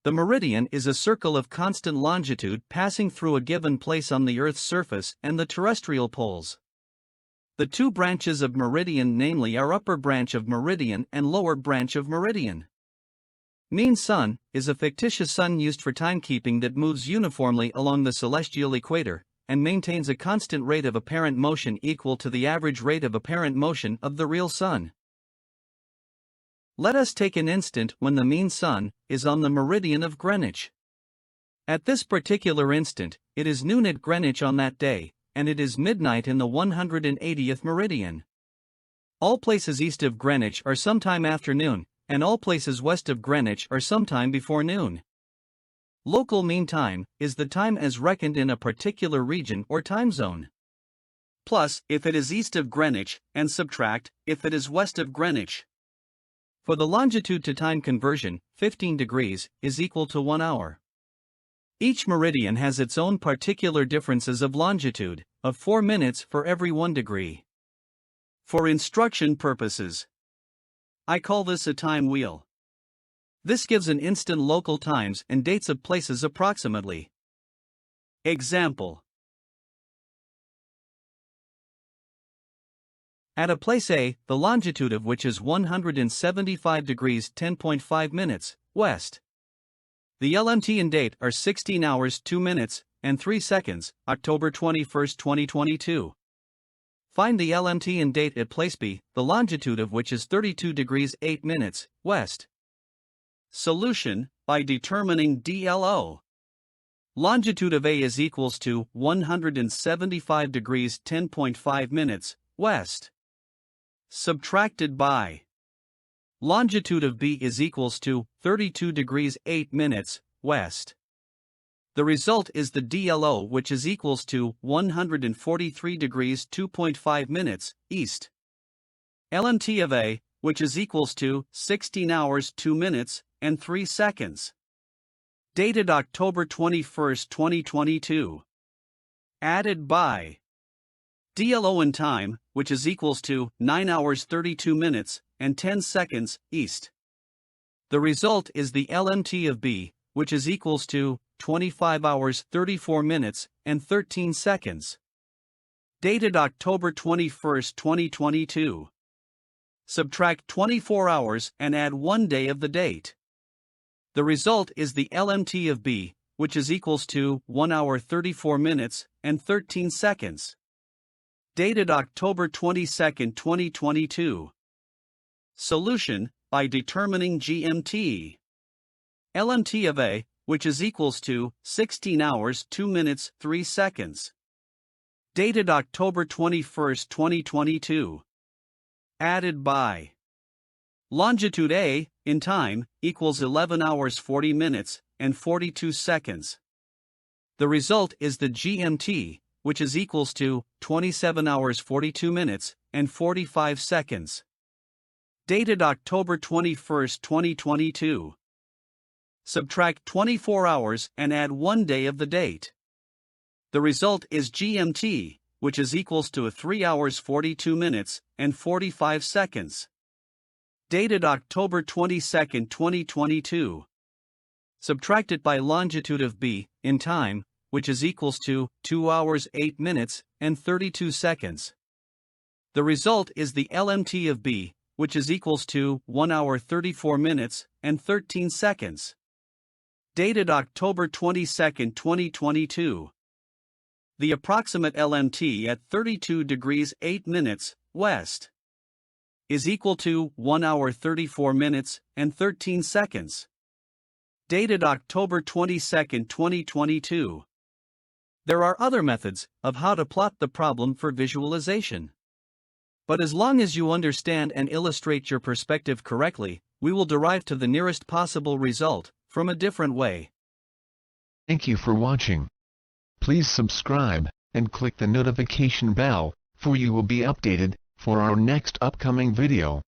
The meridian is a circle of constant longitude passing through a given place on the Earth's surface and the terrestrial poles. The two branches of meridian namely are upper branch of meridian and lower branch of meridian. Mean sun is a fictitious sun used for timekeeping that moves uniformly along the celestial equator and maintains a constant rate of apparent motion equal to the average rate of apparent motion of the real sun. Let us take an instant when the mean sun is on the meridian of Greenwich. At this particular instant, it is noon at Greenwich on that day, and it is midnight in the 180th meridian. All places east of Greenwich are sometime after noon, and all places west of Greenwich are sometime before noon. Local mean time is the time as reckoned in a particular region or time zone. Plus, if it is east of Greenwich, and subtract, if it is west of Greenwich. For the longitude to time conversion, 15 degrees is equal to 1 hour. Each meridian has its own particular differences of longitude, of 4 minutes for every 1 degree. For instruction purposes, I call this a time wheel. This gives an instant local times and dates of places approximately. Example. At a place A, the longitude of which is 175 degrees 10.5 minutes, west. The LMT and date are 16 hours 2 minutes and 3 seconds, October 21, 2022. Find the LMT and date at place B, the longitude of which is 32 degrees 8 minutes, west. Solution, by determining DLO. Longitude of A is equals to 175 degrees 10.5 minutes, west. Subtracted by longitude of B is equals to 32 degrees 8 minutes, west. The result is the DLO, which is equals to 143 degrees 2.5 minutes, east. LMT of A, which is equals to 16 hours 2 minutes and 3 seconds. Dated October 21, 2022. Added by DLO in time, which is equals to 9 hours 32 minutes and 10 seconds, east. The result is the LMT of B, which is equals to 25 hours 34 minutes and 13 seconds. Dated October 21, 2022. Subtract 24 hours and add 1 day of the date. The result is the LMT of B, which is equals to 1 hour 34 minutes and 13 seconds. Dated October 22, 2022. Solution, by determining GMT. LMT of A, which is equals to 16 hours 2 minutes 3 seconds. Dated October 21, 2022. Added by longitude A, in time, equals 11 hours 40 minutes and 42 seconds. The result is the GMT, which is equals to 27 hours 42 minutes and 45 seconds. Dated October 21, 2022. Subtract 24 hours and add 1 day of the date. The result is GMT, which is equals to 3 hours 42 minutes and 45 seconds. Dated October 22, 2022. Subtracted by longitude of B, in time, which is equals to 2 hours 8 minutes and 32 seconds. The result is the LMT of B, which is equals to 1 hour 34 minutes and 13 seconds. Dated October 22, 2022. The approximate LMT at 32 degrees 8 minutes, west, is equal to 1 hour 34 minutes and 13 seconds. Dated October 22, 2022. There are other methods of how to plot the problem for visualization. But as long as you understand and illustrate your perspective correctly, we will derive to the nearest possible result from a different way. Thank you for watching. Please subscribe and click the notification bell, for you will be updated for our next upcoming video.